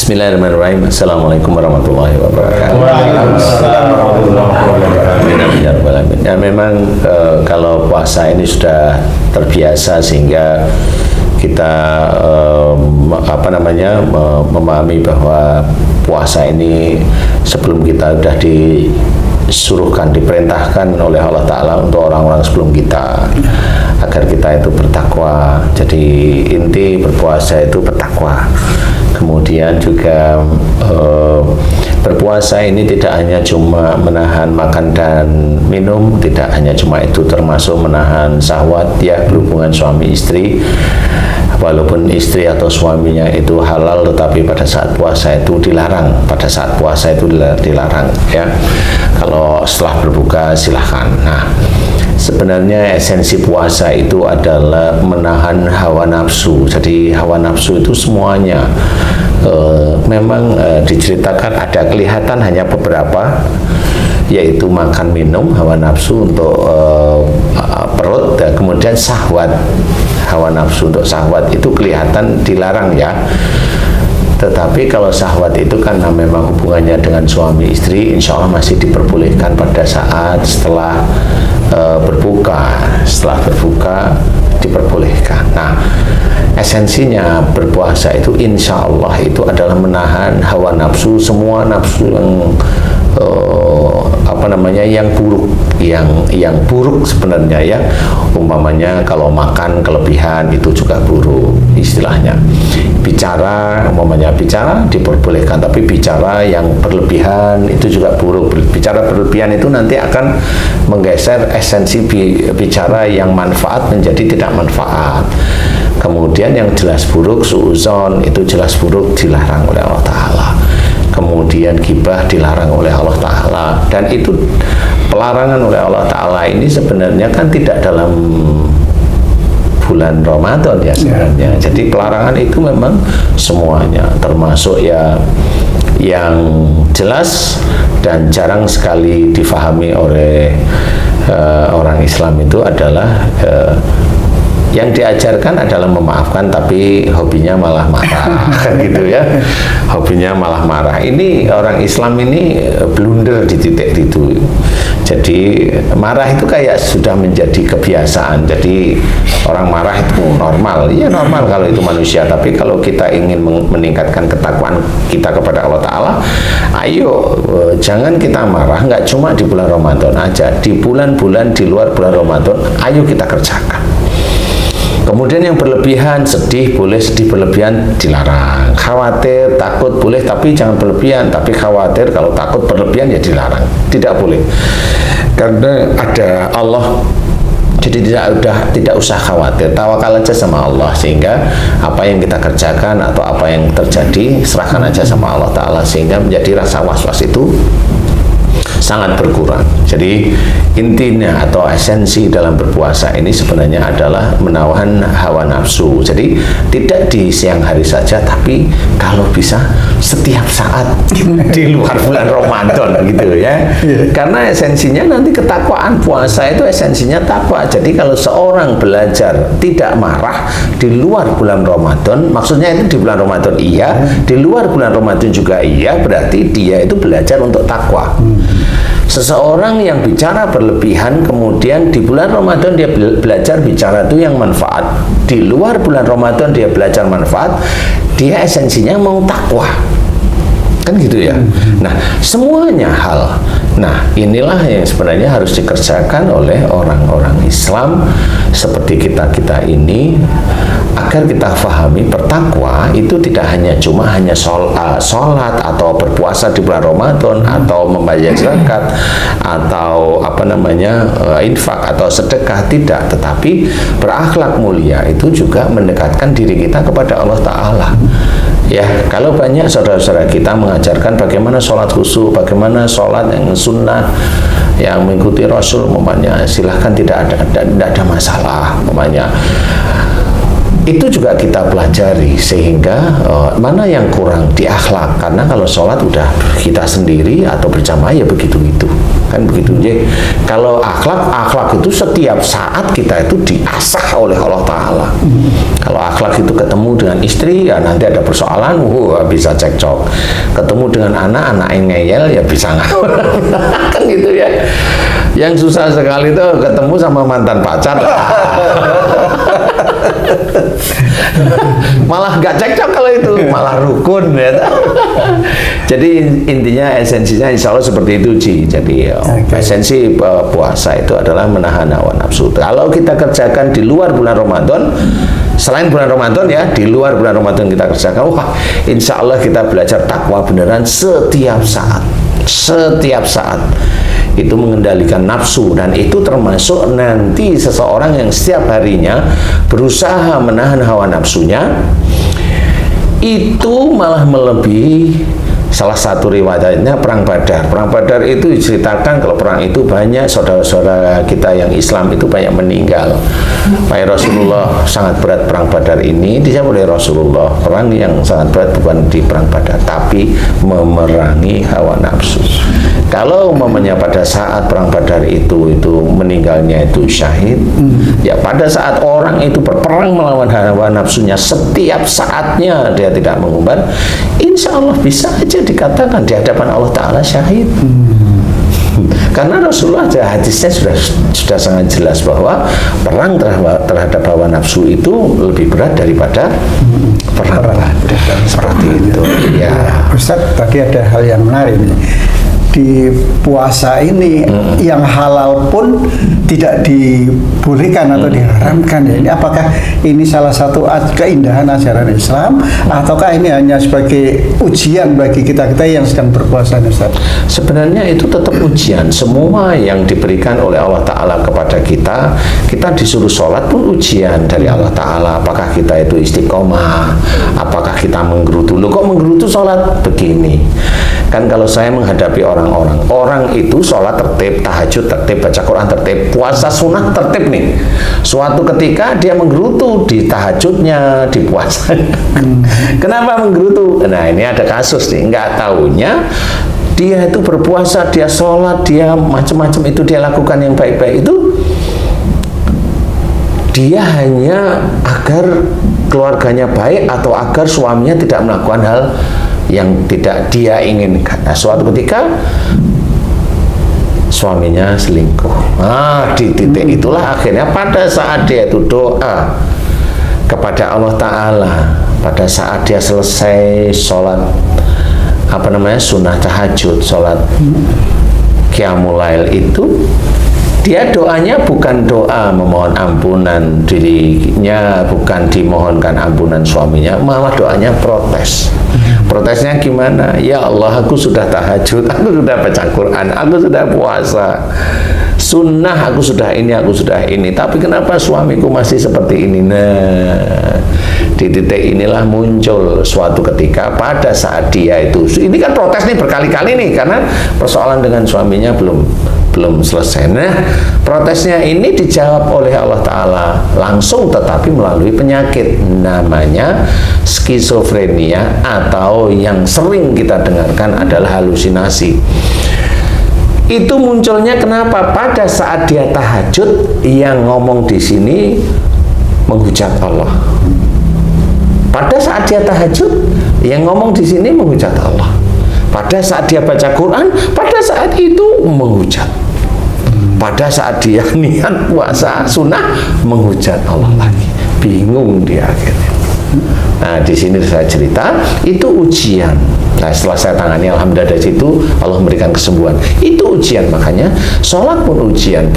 Bismillahirrahmanirrahim. Assalamualaikum warahmatullahi wabarakatuh. Waalaikumsalam warahmatullahi wabarakatuh. Ya memang kalau puasa ini sudah terbiasa sehingga kita memahami bahwa puasa ini sebelum kita sudah disuruhkan, diperintahkan oleh Allah Ta'ala untuk orang-orang sebelum kita agar kita itu bertakwa. Jadi inti berpuasa itu bertakwa. Kemudian juga berpuasa ini tidak hanya cuma menahan makan dan minum, tidak hanya cuma itu, termasuk menahan syahwat ya, berhubungan suami istri. Walaupun istri atau suaminya itu halal, tetapi pada saat puasa itu dilarang. Pada saat puasa itu dilarang ya. Kalau setelah berbuka silahkan. Nah, sebenarnya esensi puasa itu adalah menahan hawa nafsu. Jadi hawa nafsu itu semuanya memang diceritakan ada kelihatan hanya beberapa, yaitu makan minum, hawa nafsu untuk perut, dan kemudian syahwat. Hawa nafsu untuk syahwat itu kelihatan dilarang ya. Tetapi kalau syahwat itu karena memang hubungannya dengan suami istri, insya Allah masih diperbolehkan pada saat setelah berbuka. Setelah berbuka diperbolehkan. Nah, esensinya berpuasa itu insya Allah itu adalah menahan hawa nafsu, semua nafsu yang buruk, yang buruk sebenarnya ya. Umpamanya kalau makan kelebihan itu juga buruk istilahnya. Bicara, umpamanya bicara diperbolehkan, tapi bicara yang berlebihan itu juga buruk. Bicara berlebihan itu nanti akan menggeser esensi bicara yang manfaat menjadi tidak manfaat. Kemudian yang jelas buruk, suudzon, itu jelas buruk, dilarang oleh Allah Ta'ala. Kemudian ghibah dilarang oleh Allah Ta'ala. Dan itu pelarangan oleh Allah Ta'ala ini sebenarnya kan tidak dalam bulan Ramadan ya sebenarnya. Jadi pelarangan itu memang semuanya, termasuk ya yang jelas dan jarang sekali difahami oleh orang Islam itu adalah yang diajarkan adalah memaafkan, tapi hobinya malah marah gitu ya. Hobinya malah marah. Ini orang Islam ini blunder di titik itu. Jadi marah itu kayak sudah menjadi kebiasaan. Jadi orang marah itu normal. Ya normal kalau itu manusia, tapi kalau kita ingin meningkatkan ketakwaan kita kepada Allah Ta'ala, ayo jangan kita marah, nggak cuma di bulan Ramadan aja, di bulan-bulan di luar bulan Ramadan, ayo kita kerjakan. Kemudian yang berlebihan, sedih boleh, sedih berlebihan dilarang. Khawatir, takut boleh, tapi jangan berlebihan. Tapi khawatir, kalau takut berlebihan ya dilarang. Tidak boleh. Karena ada Allah, jadi tidak usah khawatir, tawakal aja sama Allah, sehingga apa yang kita kerjakan atau apa yang terjadi serahkan aja sama Allah Ta'ala, sehingga menjadi rasa was-was itu sangat berkurang. Jadi intinya atau esensi dalam berpuasa ini sebenarnya adalah menahan hawa nafsu. Jadi tidak di siang hari saja, tapi kalau bisa setiap saat di luar bulan Ramadan gitu ya. Karena esensinya nanti ketakwaan, puasa itu esensinya takwa. Jadi kalau seorang belajar tidak marah di luar bulan Ramadan, maksudnya itu di bulan Ramadan iya, di luar bulan Ramadan juga iya, berarti dia itu belajar untuk takwa. Seseorang yang bicara berlebihan, kemudian di bulan Ramadan dia belajar bicara itu yang manfaat, di luar bulan Ramadan dia belajar manfaat, dia esensinya mau takwa, kan gitu ya. Nah, semuanya hal. Nah, inilah yang sebenarnya harus dikerjakan oleh orang-orang Islam seperti kita ini, agar kita pahami bertakwa itu tidak hanya sholat atau berpuasa di bulan Ramadan atau membayar zakat atau infak atau sedekah, tidak, tetapi berakhlak mulia itu juga mendekatkan diri kita kepada Allah Ta'ala. Ya, kalau banyak saudara-saudara kita mengajarkan bagaimana sholat khusyuk, bagaimana sholat yang sunnah, yang mengikuti Rasul, umpamanya, silahkan, tidak ada masalah, umpamanya. Itu juga kita pelajari, sehingga mana yang kurang di akhlak. Karena kalau sholat udah kita sendiri atau berjamaah ya begitu-gitu. kan begitu. Jadi kalau akhlak itu setiap saat kita itu diasah oleh Allah Ta'ala. Kalau akhlak itu ketemu dengan istri, ya nanti ada persoalan, bisa cekcok. Ketemu dengan anak yang ngeyel, ya bisa ngawur. Kan gitu ya. Yang susah sekali itu ketemu sama mantan pacar. Malah gak cekcok kalau itu, malah rukun ya. Jadi intinya esensinya insya Allah seperti itu, Ji. Jadi esensi puasa itu adalah menahan hawa nafsu. Kalau kita kerjakan di luar bulan Ramadan, selain bulan Ramadan ya, di luar bulan Ramadan kita kerjakan, wah insya Allah kita belajar takwa beneran setiap saat. Setiap saat itu mengendalikan nafsu, dan itu termasuk nanti seseorang yang setiap harinya berusaha menahan hawa nafsunya, itu malah melebihi. Salah satu riwayatnya perang Badar. Perang Badar itu diceritakan kalau perang itu banyak saudara-saudara kita yang Islam itu banyak meninggal. Pak Rasulullah sangat berat perang Badar ini. Dijawab oleh Rasulullah, perang yang sangat berat bukan di perang Badar, tapi memerangi hawa nafsu. Kalau umpamanya pada saat perang Badar itu meninggalnya itu syahid, ya pada saat orang itu berperang melawan hawa nafsunya setiap saatnya dia tidak mengumbar, insya Allah bisa aja dikatakan di hadapan Allah Ta'ala syahid. Karena Rasulullah hadisnya sudah sangat jelas bahwa perang terhadap hawa nafsu itu lebih berat daripada perang seperti itu. Ya, Ustaz, tadi ada hal yang menarik nih. Di puasa ini yang halal pun tidak dibolehkan atau diharamkan ya. Ini apakah ini salah satu keindahan ajaran Islam ataukah ini hanya sebagai ujian bagi kita-kita yang sedang berpuasa, Ustaz? Sebenarnya itu tetap ujian. Semua yang diberikan oleh Allah Ta'ala kepada kita disuruh sholat pun ujian dari Allah Ta'ala. Apakah kita itu istiqomah, apakah kita menggerutu. Loh kok menggerutu sholat? Begini, kan kalau saya menghadapi orang itu sholat tertib, tahajud tertib, baca Quran tertib, puasa sunnah tertib nih. Suatu ketika dia menggerutu di tahajudnya, di puasanya. Kenapa menggerutu? Nah ini ada kasus nih, nggak taunya dia itu berpuasa, dia sholat, dia macam-macam itu dia lakukan yang baik-baik itu, dia hanya agar keluarganya baik atau agar suaminya tidak melakukan hal yang tidak dia inginkan. Nah, suatu ketika suaminya selingkuh. Di titik itulah akhirnya pada saat dia itu doa kepada Allah Ta'ala, pada saat dia selesai sholat sunnah tahajud, sholat qiyamul lail itu, dia doanya bukan doa memohon ampunan dirinya, bukan dimohonkan ampunan suaminya, malah doanya protes. Protesnya gimana? Ya Allah, aku sudah tahajud, aku sudah baca Quran, aku sudah puasa, sunnah aku sudah ini, tapi kenapa suamiku masih seperti ini? Nah, di titik inilah muncul suatu ketika pada saat dia itu, ini kan protes nih berkali-kali nih, karena persoalan dengan suaminya belum selesai. Nah, protesnya ini dijawab oleh Allah Ta'ala langsung, tetapi melalui penyakit namanya skizofrenia, atau yang sering kita dengarkan adalah halusinasi. Itu munculnya kenapa? Pada saat dia tahajud, yang ngomong di sini menghujat Allah. Pada saat dia tahajud, yang ngomong di sini menghujat Allah. Pada saat dia baca Quran, pada saat itu menghujat. Pada saat dia niat puasa sunnah, menghujat Allah lagi. Bingung dia akhirnya. Nah, di sini saya cerita, itu ujian. Nah, setelah saya tangani, alhamdulillah dari situ Allah memberikan kesembuhan. Itu ujian, makanya sholat pun ujian.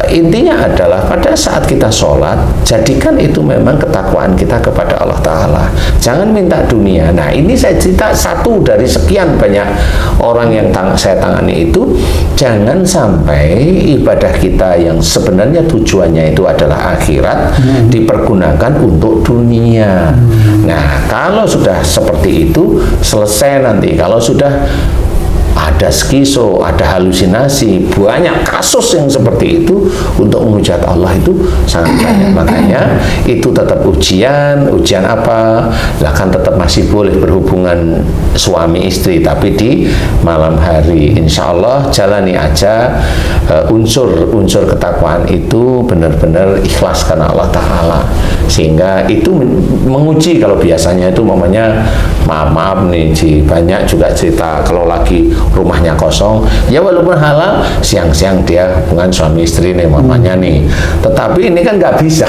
Intinya adalah pada saat kita sholat, jadikan itu memang ketakwaan kita kepada Allah Ta'ala. Jangan minta dunia. Nah, ini saya cerita satu dari sekian banyak orang yang saya tangani itu. Jangan sampai ibadah kita yang sebenarnya tujuannya itu adalah akhirat dipergunakan untuk dunia. Nah, kalau sudah seperti itu, selesai nanti. Kalau sudah ada skizo, ada halusinasi, banyak kasus yang seperti itu. Untuk menghujat Allah itu sangat banyak. Makanya itu tetap ujian apa? Lah kan tetap masih boleh berhubungan suami istri, tapi di malam hari. Insya Allah jalani aja, unsur ketakwaan itu benar-benar ikhlas karena Allah Ta'ala, sehingga itu menguji. Kalau biasanya itu mamanya maaf nih Ji, banyak juga cerita kalau lagi rumahnya kosong, ya walaupun halal, siang-siang dia hubungan suami istri nih mamanya nih, tetapi ini kan nggak bisa.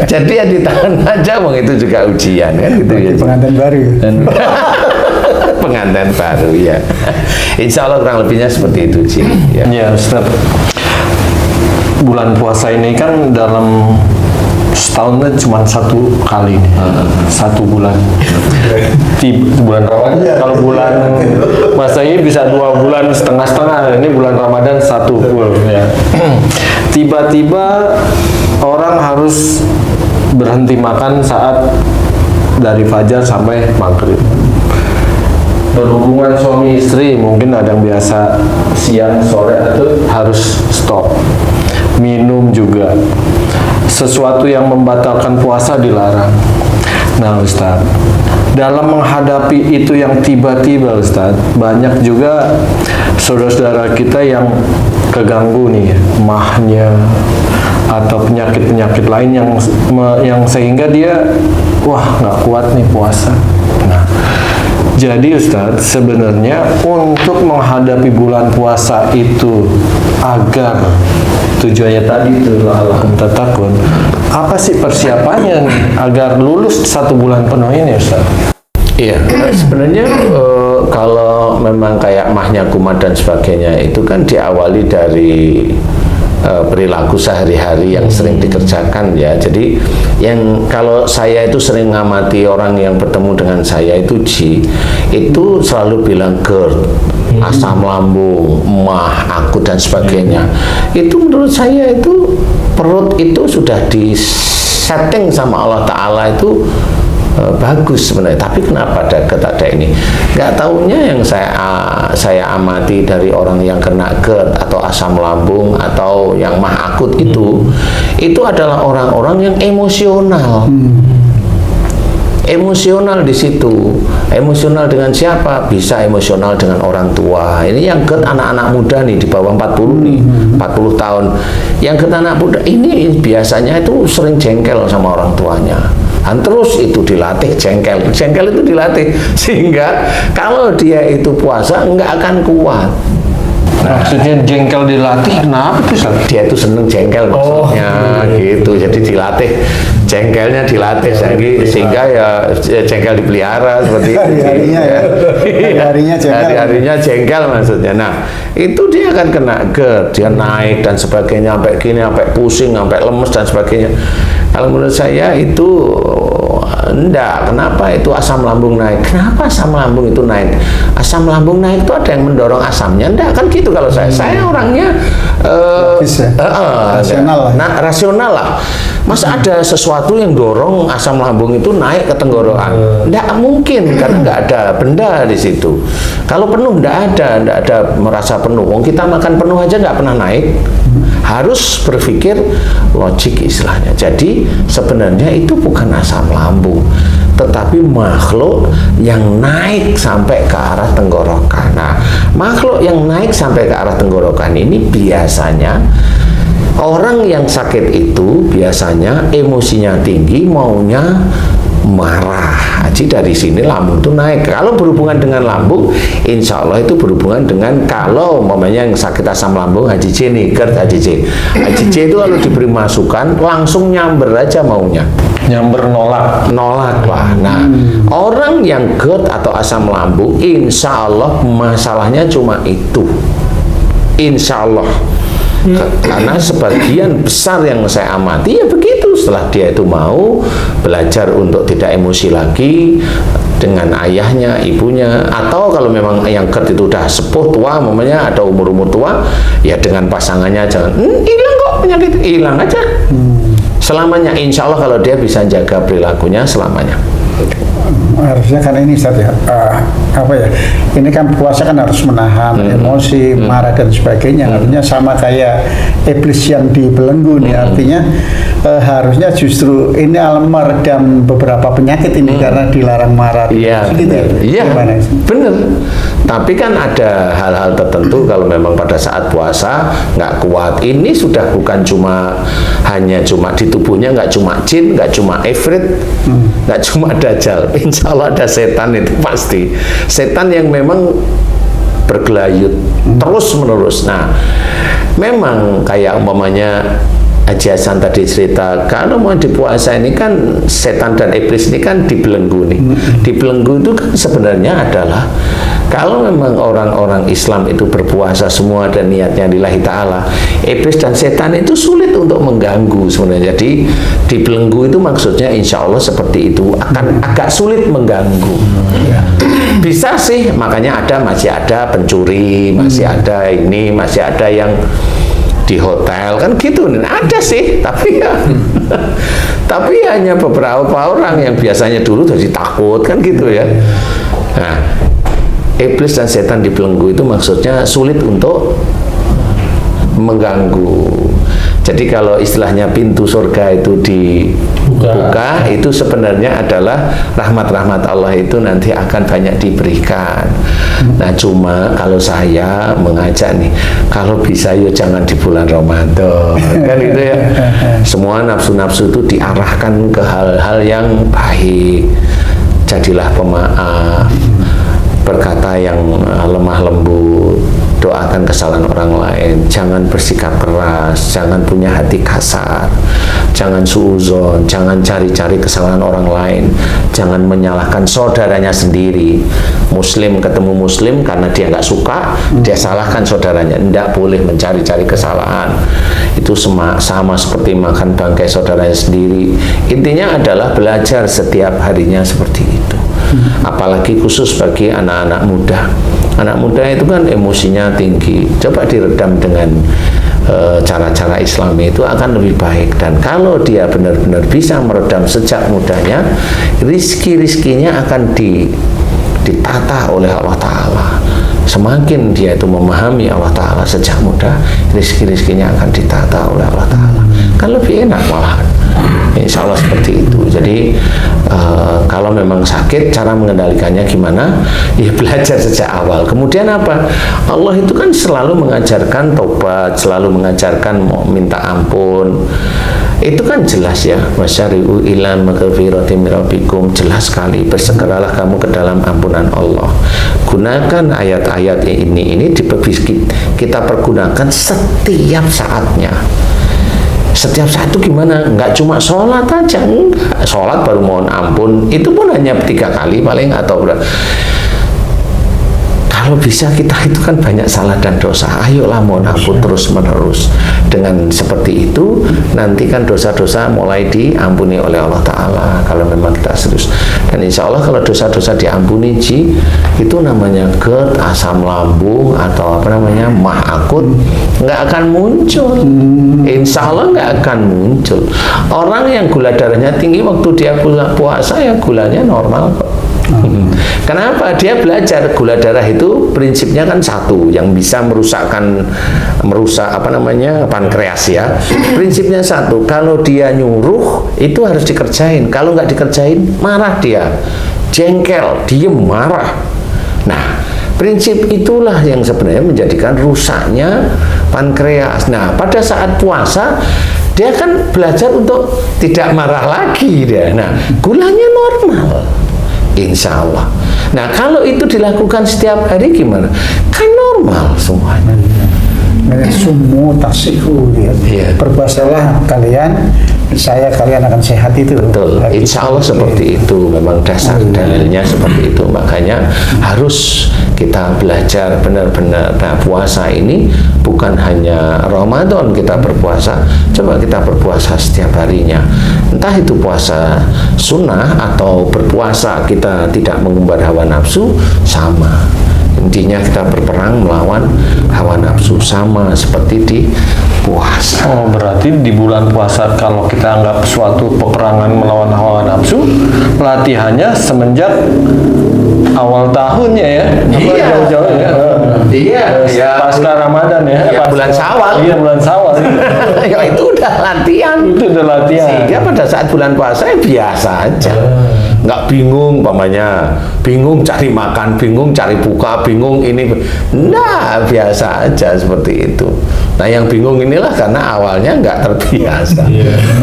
Jadi ya ditahan aja, itu juga ujian kan gitu ya. Pengantin baru. Pengantin baru ya. Insya Allah kurang lebihnya seperti itu sih. Ya Ustaz, bulan puasa ini kan dalam setahun cuma satu kali nih, satu bulan. Bulan Ramadan. Kalau bulan Masehi bisa 2 bulan setengah-setengah. Ini bulan Ramadan satu full. Ya. Tiba-tiba orang harus berhenti makan saat dari fajar sampai maghrib. Berhubungan suami istri mungkin ada yang biasa siang sore itu harus stop. Minum juga, sesuatu yang membatalkan puasa dilarang. Nah Ustaz, dalam menghadapi itu yang tiba-tiba Ustaz, banyak juga saudara-saudara kita yang keganggu nih mahnya atau penyakit-penyakit lain yang sehingga dia nggak kuat nih puasa. Nah, jadi Ustadz, sebenarnya untuk menghadapi bulan puasa itu agar tujuannya tadi itu la'allakum tattaqun, apa sih persiapannya nih agar lulus 1 bulan penuh ini Ustadz? Iya, sebenarnya kalau memang kayak mahnya kumat dan sebagainya itu kan diawali dari perilaku sehari-hari yang sering dikerjakan ya. Jadi yang kalau saya itu sering ngamati orang yang bertemu dengan saya itu itu selalu bilang GERD, asam lambung, mah, akut dan sebagainya. Itu menurut saya itu perut itu sudah disetting sama Allah Ta'ala itu bagus sebenarnya, tapi kenapa ada ini? Nggak tahunya yang saya amati dari orang yang kena GERD atau asam lambung atau yang mah akut itu adalah orang-orang yang emosional. Emosional di situ. Emosional dengan siapa? Bisa emosional dengan orang tua. Ini yang GERD anak-anak muda nih di bawah 40 nih, 40 tahun. Yang GERD anak muda ini biasanya itu sering jengkel sama orang tuanya. Dan terus itu dilatih jengkel itu dilatih sehingga kalau dia itu puasa nggak akan kuat. Nah, maksudnya jengkel dilatih kenapa tuh? Dia itu seneng jengkel maksudnya gitu, jadi dilatih jengkelnya dilatih sehingga ya jengkel dipelihara seperti itu. Hari-harinya jengkel maksudnya. Nah itu dia akan kena GERD, dia naik dan sebagainya sampai gini, sampai pusing, sampai lemes dan sebagainya. Kalau menurut saya itu enggak. Kenapa itu asam lambung naik? Kenapa asam lambung itu naik? Asam lambung naik itu ada yang mendorong asamnya? Enggak kan gitu kalau saya. Saya orangnya rasional lah. Nah, rasional lah. Masa ada sesuatu yang dorong asam lambung itu naik ke tenggorokan? Enggak mungkin karena enggak ada benda di situ. Kalau penuh enggak ada merasa penuh. Wong kita makan penuh aja enggak pernah naik. Harus berpikir logik istilahnya. Jadi sebenarnya itu bukan asam lambung, tetapi makhluk yang naik sampai ke arah tenggorokan. Nah, makhluk yang naik sampai ke arah tenggorokan ini biasanya orang yang sakit itu biasanya emosinya tinggi, maunya marah. Jadi dari sini lambung itu naik. Kalau berhubungan dengan lambung, insya Allah itu berhubungan dengan kalau umpamanya yang sakit asam lambung HJJ nih, GERD HJJ. HJJ itu kalau diberi masukan langsung nyamber aja maunya. Nyamber nolak lah. Nah, orang yang GERD atau asam lambung, insya Allah masalahnya cuma itu. Insya Allah. Karena sebagian besar yang saya amati ya begitu, setelah dia itu mau belajar untuk tidak emosi lagi dengan ayahnya, ibunya, atau kalau memang yang GERD itu udah sepuh tua, mamanya ada umur tua, ya dengan pasangannya jangan hilang kok penyakit, hilang aja selamanya. Insya Allah kalau dia bisa jaga perilakunya selamanya. Harusnya kan ini Ustaz ya, apa ya? Ini kan puasa kan harus menahan emosi, marah dan sebagainya. Artinya sama kayak iblis yang dibelenggu nih. Artinya harusnya justru ini alam meredam beberapa penyakit ini karena dilarang marah. Iya, iya, bener. Tapi kan ada hal-hal tertentu kalau memang pada saat puasa nggak kuat. Ini sudah bukan hanya cuma di tubuhnya, nggak cuma jin, nggak cuma ifrit, nggak cuma dajjal. Insya Allah ada setan itu pasti. Setan yang memang bergelayut terus menerus. Nah, memang kayak umpamanya Haji Hasan tadi cerita, kalau mau dipuasa ini kan setan dan iblis ini kan dibelenggu nih. Dibelenggu itu kan sebenarnya adalah kalau memang orang-orang Islam itu berpuasa semua dan niatnya lillahi ta'ala, iblis dan setan itu sulit untuk mengganggu sebenarnya. Jadi dibelenggu itu maksudnya insya Allah seperti itu, akan agak sulit mengganggu. Bisa sih, makanya masih ada pencuri, masih ada ini, masih ada yang di hotel kan gitu, ada sih, tapi ya tapi hanya beberapa orang yang biasanya dulu jadi takut kan gitu ya. Nah, iblis dan setan dibelenggu itu maksudnya sulit untuk mengganggu. Jadi kalau istilahnya pintu surga itu dibuka, itu sebenarnya adalah rahmat-rahmat Allah itu nanti akan banyak diberikan. Nah, cuma kalau saya mengajak nih, kalau bisa yuk jangan di bulan Ramadan, kan gitu ya. Semua nafsu-nafsu itu diarahkan ke hal-hal yang baik. Jadilah pemaaf, berkata yang lemah lembut, doakan kesalahan orang lain, jangan bersikap keras, jangan punya hati kasar, jangan suuzon, jangan cari-cari kesalahan orang lain, jangan menyalahkan saudaranya sendiri. Muslim ketemu muslim karena dia nggak suka, dia salahkan saudaranya. Tidak boleh mencari-cari kesalahan. Itu sama seperti makan bangkai saudaranya sendiri. Intinya adalah belajar setiap harinya seperti itu. Apalagi khusus bagi anak-anak muda. Anak muda itu kan emosinya tinggi. Coba diredam dengan cara-cara Islami itu akan lebih baik. Dan kalau dia benar-benar bisa meredam sejak mudanya, rizki-rizkinya akan ditata oleh Allah Ta'ala. Semakin dia itu memahami Allah Ta'ala sejak muda, rizki-rizkinya akan ditata oleh Allah Ta'ala. Kan lebih enak malahan. Insya Allah seperti itu. Jadi kalau memang sakit, cara mengendalikannya gimana? Ya belajar sejak awal. Kemudian apa? Allah itu kan selalu mengajarkan taubat, selalu mengajarkan mau minta ampun. Itu kan jelas ya, wasyari'u ila maghfiratin min rabbikum, jelas sekali. Bersegeralah kamu ke dalam ampunan Allah. Gunakan ayat-ayat ini kita pergunakan setiap saatnya. Setiap saat itu gimana? Enggak cuma sholat aja, enggak. Sholat baru mohon ampun, itu pun hanya 3 kali paling atau berapa. Kalau bisa kita itu kan banyak salah dan dosa, ayolah mohon ampun terus menerus. Dengan seperti itu nanti kan dosa-dosa mulai diampuni oleh Allah Ta'ala kalau memang kita serius. Dan insya Allah kalau dosa-dosa diampuni itu namanya GERD, asam lambung atau apa namanya mah akut nggak akan muncul. Insya Allah nggak akan muncul. Orang yang gula darahnya tinggi waktu dia puasa ya gulanya normal kok. Kenapa? Dia belajar gula darah itu prinsipnya kan satu, yang bisa merusak apa namanya pankreas ya. Prinsipnya satu, kalau dia nyuruh itu harus dikerjain. Kalau nggak dikerjain marah dia, jengkel, diem, marah. Nah, prinsip itulah yang sebenarnya menjadikan rusaknya pankreas. Nah, pada saat puasa dia kan belajar untuk tidak marah lagi dia. Nah, gulanya normal. Insya Allah. Nah, kalau itu dilakukan setiap hari gimana? Kan normal semuanya. Sumu tasihu ya. Berpuasalah kalian, kalian akan sehat itu. Betul. Insya Allah seperti itu. Memang dasar dalilnya seperti itu. Makanya harus kita belajar benar-benar. Nah, puasa ini bukan hanya Ramadan kita berpuasa. Coba kita berpuasa setiap harinya. Entah itu puasa sunnah atau berpuasa kita tidak mengumbar hawa nafsu, sama. Intinya kita berperang melawan hawa nafsu, sama seperti di puasa. Oh, berarti di bulan puasa kalau kita anggap suatu peperangan melawan hawa nafsu, latihannya semenjak awal tahunnya ya. Apa Iya. jauh-jauh ya. Iya, ya. Pasca Ramadan ya. Iya, Pasca- bulan Syawal. Iya, bulan Syawal. Ya, itu udah latihan. Itu udah latihan. Sehingga pada saat bulan puasa ya biasa aja. Nggak bingung pamannya, bingung cari makan, bingung cari buka, bingung ini. Nah, biasa aja seperti itu. Nah, yang bingung inilah karena awalnya nggak terbiasa.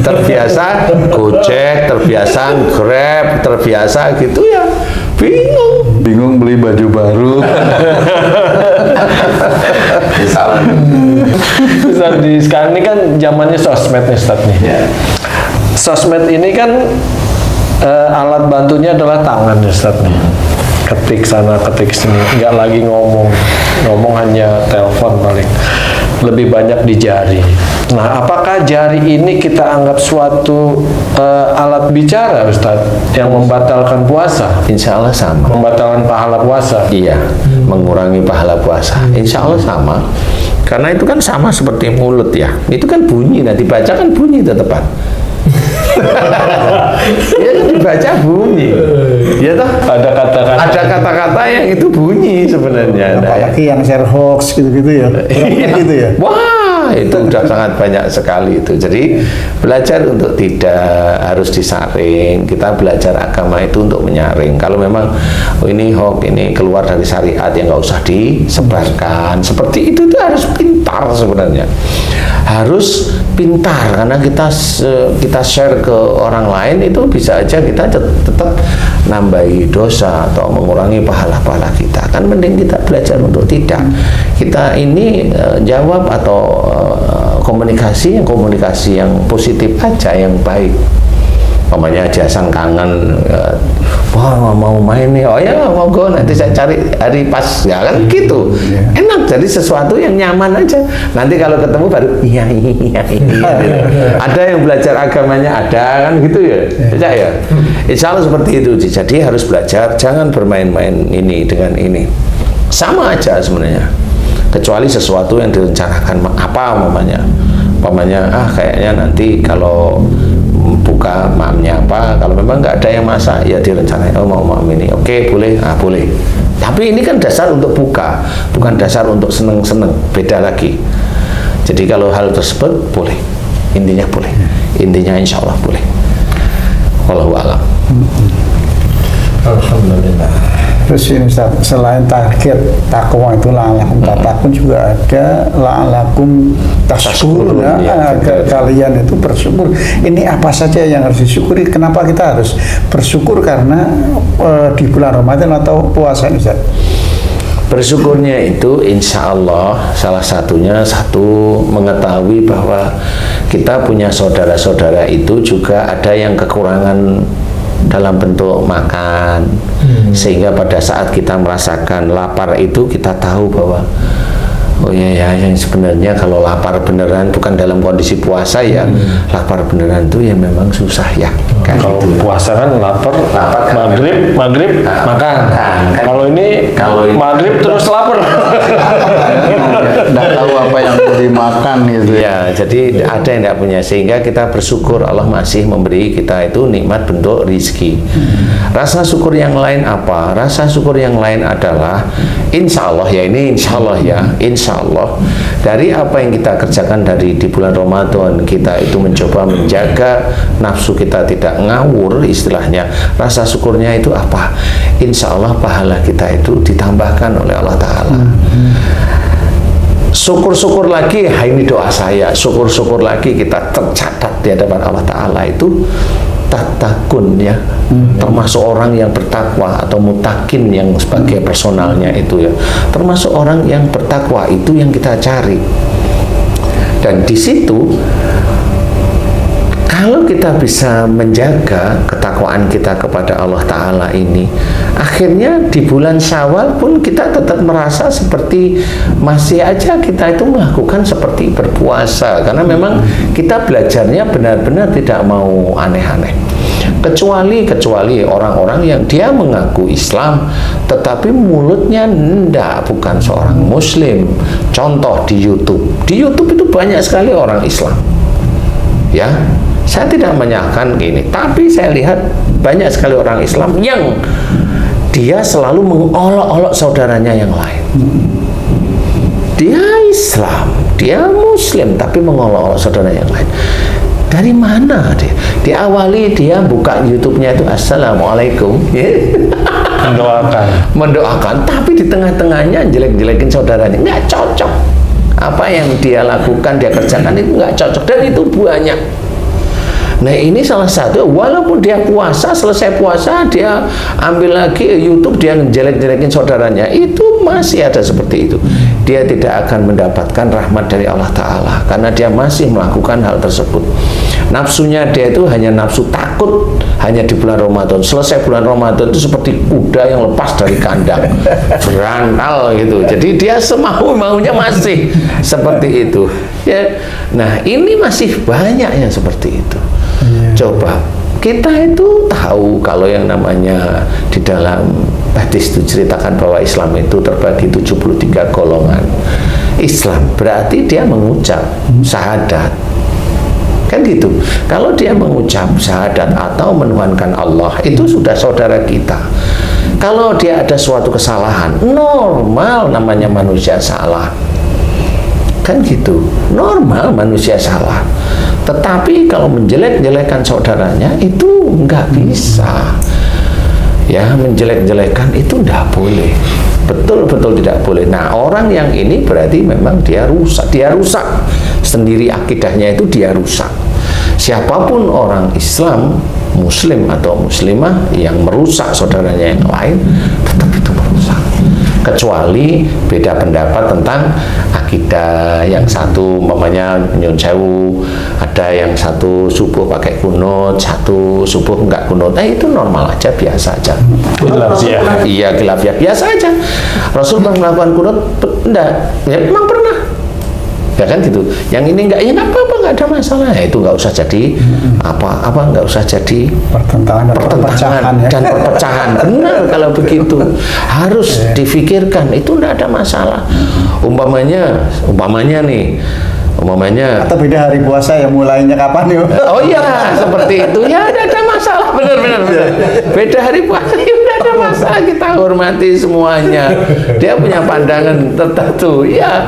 Terbiasa Gojek, terbiasa Grab, terbiasa gitu ya. Bingung beli baju baru. Ustaz, di sekarang ini kan zamannya sosmed nih, Ustaz nih. Sosmed ini kan alat bantunya adalah tangan ya, Ustaz nih. Ketik sana, ketik sini, nggak lagi ngomong hanya telepon paling. Lebih banyak di jari. Nah, apakah jari ini kita anggap suatu alat bicara, Ustaz, yang membatalkan puasa? Insya Allah sama. Membatalkan pahala puasa? Iya, mengurangi pahala puasa. Insya Allah sama. Karena itu kan sama seperti mulut ya. Itu kan bunyi, nah dibaca kan bunyi tetepan. Ya kan dibaca bunyi. Ya toh? Ada kata-kata. Ada kata-kata yang itu bunyi sebenarnya. Nah, ya. Apalagi yang share hoax gitu-gitu ya. Gitu ya. Wah, itu udah sangat banyak sekali itu. Jadi belajar untuk tidak harus disaring. Kita belajar agama itu untuk menyaring. Kalau memang ini hoax, ini keluar dari syariat yang nggak usah disebarkan. Seperti itu tuh harus pintar sebenarnya. Harus pintar karena kita share ke orang lain itu bisa aja kita tetap nambahi dosa atau mengurangi pahala-pahala kita. Kan mending kita belajar untuk tidak. Kita ini jawab atau komunikasi yang positif aja, yang baik. Umpamanya Jasan kangen, wah mau main nih, oh ya monggo nanti saya cari hari pas, ya kan gitu. Enak, jadi sesuatu yang nyaman aja. Nanti kalau ketemu baru iya. Ada yang belajar agamanya ada kan gitu ya, ya. Insya Allah seperti itu. Jadi harus belajar, jangan bermain-main ini dengan ini. Sama aja sebenarnya. Kecuali sesuatu yang direncanakan apa umpamanya kayaknya nanti kalau buka maamnya apa, kalau memang nggak ada yang masak ya direncanain, oh mau maam ini, oke boleh, boleh. Tapi ini kan dasar untuk buka, bukan dasar untuk seneng-seneng, beda lagi. Jadi kalau hal tersebut boleh, intinya boleh, intinya insya Allah boleh. Wallahu a'lam. Alhamdulillah. Terus ini Ustaz, selain target takwa itu la'alakum tattaqun, juga ada la'alakum tashkurun ya, agar kalian itu bersyukur. Ini apa saja yang harus disyukuri? Kenapa kita harus bersyukur karena di bulan Ramadan atau puasa ini Ustaz? Bersyukurnya itu insya Allah salah satunya mengetahui bahwa kita punya saudara-saudara itu juga ada yang kekurangan dalam bentuk makan, sehingga pada saat kita merasakan lapar itu kita tahu bahwa oh ya yang sebenarnya kalau lapar beneran bukan dalam kondisi puasa ya, lapar beneran itu ya memang susah ya. Kan Kalau gitu. puasa kan lapar maghrib makan. Kalau ini maghrib terus lapar. Nggak tahu apa yang mau dimakan gitu. Ya, jadi ada yang tidak punya, sehingga kita bersyukur Allah masih memberi kita itu nikmat bentuk rizki. Rasa syukur yang lain apa? Rasa syukur yang lain adalah insya Allah ya, ini insya Allah ya, insya Allah dari apa yang kita kerjakan di bulan Ramadan, kita itu mencoba menjaga nafsu kita tidak ngawur istilahnya. Rasa syukurnya itu apa? Insya Allah pahala kita itu ditambahkan oleh Allah Ta'ala. Syukur-syukur lagi, ini doa saya, syukur-syukur lagi kita tercatat di hadapan Allah Ta'ala itu tatakun ya, termasuk orang yang bertakwa atau mutakin yang sebagai personalnya itu ya, termasuk orang yang bertakwa itu yang kita cari. Dan di situ kalau kita bisa menjaga ketakwaan kita kepada Allah Ta'ala ini, akhirnya di bulan Syawal pun kita tetap merasa seperti masih aja kita itu melakukan seperti berpuasa, karena memang kita belajarnya benar-benar tidak mau aneh-aneh. Kecuali orang-orang yang dia mengaku Islam tetapi mulutnya bukan seorang Muslim. Contoh di YouTube itu banyak sekali orang Islam ya. Saya tidak menyalahkan ini, tapi saya lihat banyak sekali orang Islam yang dia selalu mengolok-olok saudaranya yang lain. Dia Islam, dia Muslim, tapi mengolok-olok saudara yang lain. Dari mana dia? Diawali dia buka YouTube-nya itu Assalamualaikum, mendoakan, tapi di tengah-tengahnya jelek-jelekin saudaranya. Nggak cocok. Apa yang dia lakukan, dia kerjakan itu nggak cocok, dan itu banyak. Nah, ini salah satu, walaupun dia puasa, selesai puasa dia ambil lagi YouTube, dia jelek-jelekin saudaranya, itu masih ada seperti itu. Dia tidak akan mendapatkan rahmat dari Allah Ta'ala karena dia masih melakukan hal tersebut. Nafsunya dia itu hanya nafsu takut hanya di bulan Ramadan. Selesai bulan Ramadan itu seperti kuda yang lepas dari kandang, berantal gitu. Jadi dia semau-maunya masih seperti itu ya. Nah, ini masih banyak yang seperti itu. Coba kita itu tahu kalau yang namanya di dalam hadis itu ceritakan bahwa Islam itu terbagi 73 golongan. Islam berarti dia mengucap syahadat, kan gitu. Kalau dia mengucap syahadat atau menuhankan Allah, itu sudah saudara kita. Kalau dia ada suatu kesalahan, normal, namanya manusia salah, kan gitu, normal manusia salah. Tetapi kalau menjelek-jelekan saudaranya itu nggak bisa. Ya, menjelek-jelekan itu nggak boleh. Betul-betul tidak boleh. Nah, orang yang ini berarti memang dia rusak sendiri, akidahnya itu dia rusak. Siapapun orang Islam, Muslim atau Muslimah yang merusak saudaranya yang lain, tetap itu merusak. Kecuali beda pendapat tentang akidah, yang satu umpamanya nyun sewu, ada yang satu subuh pakai kunut, satu subuh enggak kunut. Nah, itu normal aja, biasa aja. Khilafiyah. Iya, khilafiyah biasa aja. Rasul pernah melakukan kunut? Enggak. Ya, memang pernah. Ya kan gitu. Yang ini enggak, ya enggak apa-apa, enggak ada masalah. Ya, itu enggak usah jadi apa-apa, enggak usah jadi pertentangan ya. dan perpecahan. Benar kalau begitu. Harus difikirkan, itu enggak ada masalah. Umpamanya nih, atau beda hari puasa ya, mulainya kapan ya? Oh iya, seperti itu. Ya, tidak ada masalah. Benar. Beda hari puasa, ya tidak ada masalah. Kita hormati semuanya. Dia punya pandangan tertentu. Ya.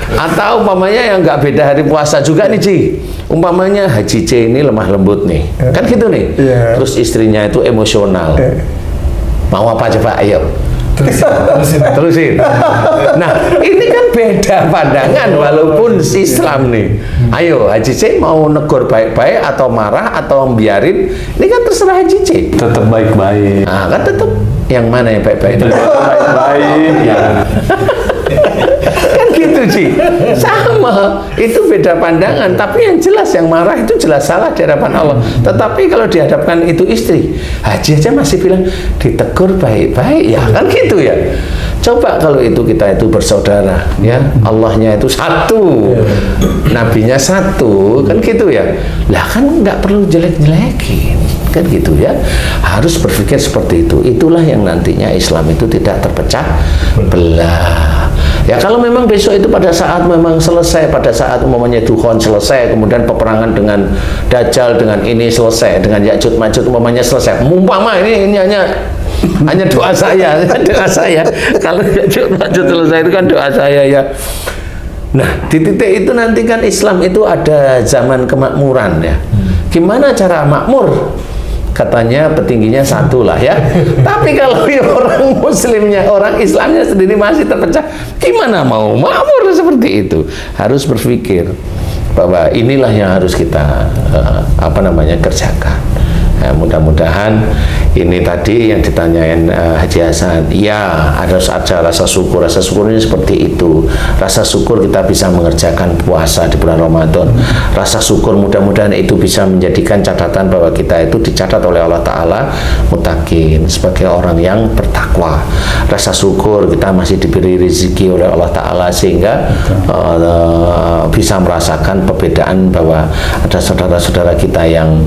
Atau umpamanya yang nggak beda hari puasa juga nih, Ci. Umpamanya Haji C ini lemah lembut nih. Kan gitu nih. Terus istrinya itu emosional. Mau apa coba? Ayo. Terusin. Nah, ini kan beda pandangan walaupun Islam nih. Ayo, Haji C mau negur baik-baik atau marah atau biarin, ini kan terserah Haji C. Tetap baik-baik. Nah, kan tetap yang mana yang baik-baik? Baik-baik ya. Kan gitu sih, sama, itu beda pandangan. Tapi yang jelas yang marah itu jelas salah di hadapan Allah. Tetapi kalau dihadapkan itu istri, Haji aja masih bilang ditegur baik-baik, ya kan gitu ya. Coba kalau itu kita itu bersaudara, ya, Allahnya itu satu, nabinya satu, kan gitu ya. Lah kan nggak perlu jelek-jelekin, kan gitu ya. Harus berpikir seperti itu. Itulah yang nantinya Islam itu tidak terpecah belah. Ya, kalau memang besok itu pada saat memang selesai, pada saat umpamanya Dukhon selesai, kemudian peperangan dengan Dajjal dengan ini selesai, dengan Ya'juj Ma'juj umpamanya selesai. Umpama ini hanya doa saya, Kalau Ya'juj Ma'juj selesai itu kan doa saya ya. Nah, di titik itu nanti kan Islam itu ada zaman kemakmuran ya. Gimana cara makmur? Katanya petingginya satu lah ya. Tapi kalau orang Muslimnya, orang Islamnya sendiri masih terpecah, gimana mau makmur seperti itu? Harus berpikir bahwa inilah yang harus kita kerjakan. Ya, mudah-mudahan ini tadi yang ditanyain Haji Hasan, ya harus ada rasa syukur. Rasa syukur ini seperti itu. Rasa syukur kita bisa mengerjakan puasa di bulan Ramadan. Rasa syukur mudah-mudahan itu bisa menjadikan catatan bahwa kita itu dicatat oleh Allah Ta'ala muttaqin, sebagai orang yang bertakwa. Rasa syukur kita masih diberi rezeki oleh Allah Ta'ala sehingga bisa merasakan perbedaan bahwa ada saudara-saudara kita yang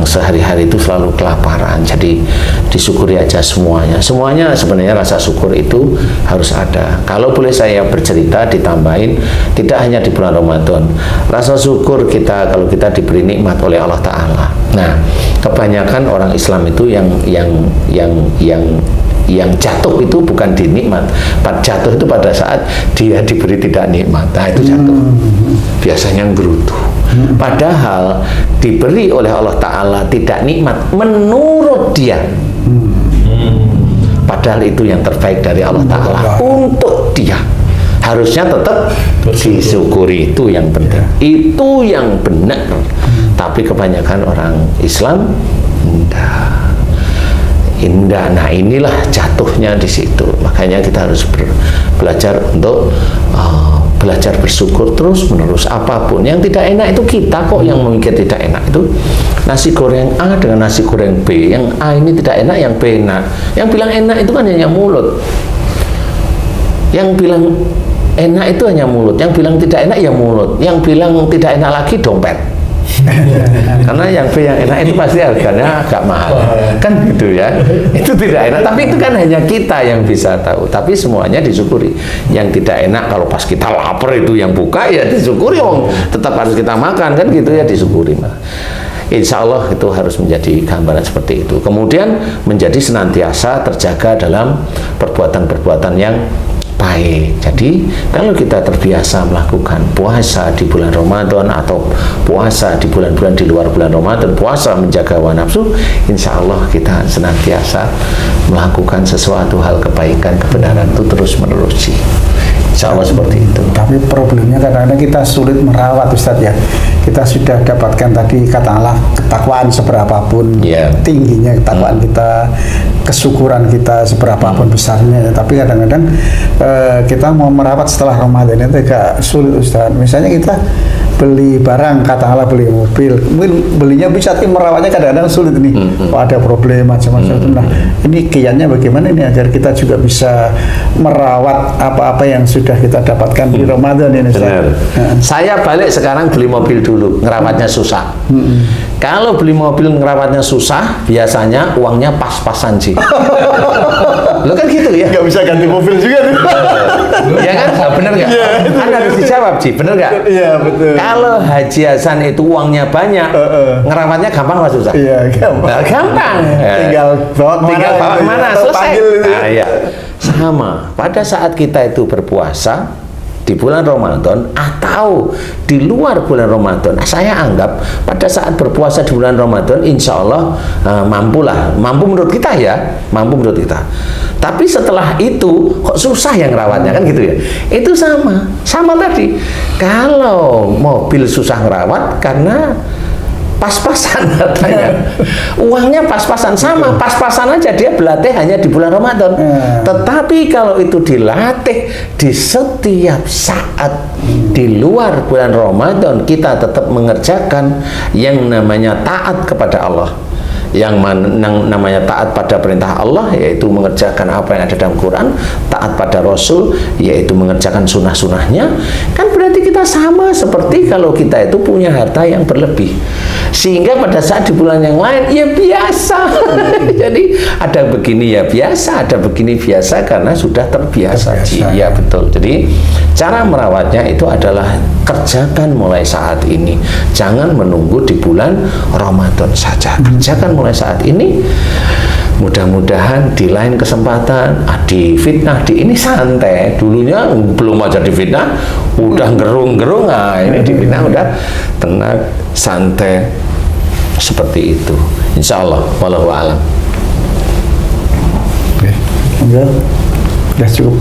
sehari-hari itu selalu kelaparan. Jadi disyukuri aja semuanya. Semuanya sebenarnya rasa syukur itu harus ada. Kalau boleh saya bercerita ditambahin, tidak hanya di bulan Ramadan. Rasa syukur kita kalau kita diberi nikmat oleh Allah Ta'ala. Nah, kebanyakan orang Islam itu yang yang jatuh itu bukan di nikmat. Jatuh itu pada saat dia diberi tidak nikmat. Nah, itu jatuh. Biasanya gerutu. Padahal diberi oleh Allah Ta'ala tidak nikmat menurut dia. Padahal itu yang terbaik dari Allah Ta'ala untuk dia. Harusnya tetap disyukuri, itu yang penting. Itu yang benar. Tapi kebanyakan orang Islam indah. Nah, inilah jatuhnya di situ. Makanya kita harus belajar untuk belajar bersyukur terus menerus. Apapun yang tidak enak itu kita kok yang memikir tidak enak. Itu nasi goreng A dengan nasi goreng B, yang A ini tidak enak, yang B enak. Yang bilang enak itu kan hanya mulut. Yang bilang enak itu hanya mulut. Yang bilang tidak enak ya mulut. Yang bilang tidak enak lagi dompet. Karena yang B yang enak itu pasti harganya agak mahal, kan gitu ya. Itu tidak enak, tapi itu kan hanya kita yang bisa tahu. Tapi semuanya disyukuri. Yang tidak enak kalau pas kita lapar itu yang buka ya disyukuri, tetap harus kita makan, kan gitu ya, disyukuri. Insya Allah itu harus menjadi gambaran seperti itu. Kemudian menjadi senantiasa terjaga dalam perbuatan-perbuatan yang baik. Jadi kalau kita terbiasa melakukan puasa di bulan Ramadan atau puasa di bulan-bulan di luar bulan Ramadan, puasa menjaga hawa nafsu, insya Allah kita senantiasa melakukan sesuatu hal kebaikan, kebenaran itu terus menerus. Insya Allah seperti itu. Tapi problemnya kadang-kadang kita sulit merawat, Ustadz ya. Kita sudah dapatkan tadi katakanlah ketakwaan seberapapun tingginya ketakwaan kita, kesyukuran kita seberapapun besarnya, tapi kadang-kadang kita mau merawat setelah Ramadan itu agak sulit, Ustadz. Misalnya kita beli barang, katakanlah beli mobil, mungkin belinya bisa, tapi merawatnya kadang-kadang sulit nih. Ada problem macam-macam. Nah, ini kiannya bagaimana ini agar kita juga bisa merawat apa-apa yang sudah kita dapatkan di Ramadan ini, Ustaz. Saya balik sekarang beli mobil dulu, ngerawatnya susah. Kalau beli mobil ngerawatnya susah, biasanya uangnya pas-pasan sih. Lo kan gitu ya? Nggak bisa ganti mobil juga nih. Ya kan? Bener nggak? Kan harus dijawab sih, bener nggak? Iya, betul. Kalau Haji Hasan itu uangnya banyak, ngerawatnya gampang atau susah? Iya, gampang. Nah, gampang. Tinggal bawa kemana, selesai. Gitu. Nah, ya. Sama. Pada saat kita itu berpuasa di bulan Ramadan atau di luar bulan Ramadan, saya anggap pada saat berpuasa di bulan Ramadan, insya Allah mampu menurut kita ya, mampu menurut kita. Tapi setelah itu kok susah yang rawatnya, kan gitu ya. Itu sama tadi. Kalau mobil susah ngerawat karena pas-pasan katanya. Uangnya pas-pasan, sama pas-pasan aja, dia berlatih hanya di bulan Ramadan. Tetapi kalau itu dilatih di setiap saat di luar bulan Ramadan, kita tetap mengerjakan yang namanya taat kepada Allah. Yang namanya taat pada perintah Allah, yaitu mengerjakan apa yang ada dalam Quran, taat pada Rasul, yaitu mengerjakan sunnah-sunnahnya, kan berarti kita sama seperti kalau kita itu punya harta yang berlebih. Sehingga pada saat di bulan yang lain, ya biasa. Jadi ada begini ya biasa, ada begini biasa karena sudah terbiasa. Ya betul. Jadi cara merawatnya itu adalah kerjakan mulai saat ini. Jangan menunggu di bulan Ramadan saja. Kerjakan mulai saat ini. Mudah-mudahan di lain kesempatan di fitnah di ini santai. Dulunya belum aja di fitnah udah gerung-gerung. Nah, ini di fitnah udah tenang, santai, seperti itu. Insya Allah. Wallahu a'lam. Oke, udah cukup.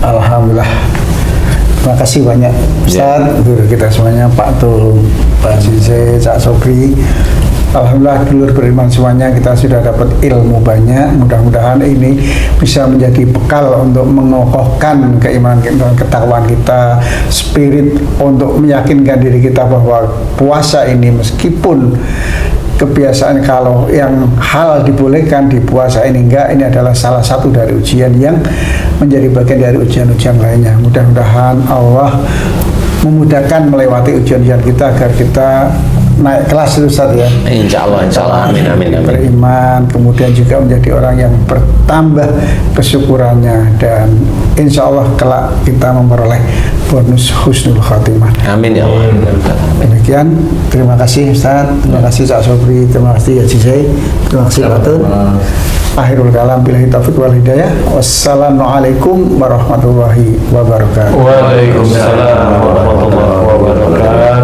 Alhamdulillah. Terima kasih banyak Ustaz, guru kita semuanya, Pak Tul, Pak Zize, Cak Sobri. Alhamdulillah, dulur beriman semuanya, kita sudah dapat ilmu banyak. Mudah-mudahan ini bisa menjadi bekal untuk mengokohkan keimanan kita, ketakwaan kita, spirit untuk meyakinkan diri kita bahwa puasa ini meskipun kebiasaan kalau yang hal dibolehkan di puasa ini enggak, ini adalah salah satu dari ujian yang menjadi bagian dari ujian-ujian lainnya. Mudah-mudahan Allah memudahkan melewati ujian-ujian kita agar kita naik kelas itu, Ustaz ya. Insya Allah, amin, amin, amin. Beriman, kemudian juga menjadi orang yang bertambah kesyukurannya, dan insya Allah kelak kita memperoleh bonus husnul khatimah. Amin ya Allah. Demikian, terima kasih Ustaz, terima kasih Cak Sobri, terima kasih Haji Zaid, terima kasih Pak Tun. Akhirul kalam, billahi taufiq wal hidayah. Wassalamualaikum warahmatullahi wabarakatuh. Waalaikumsalam warahmatullahi wabarakatuh.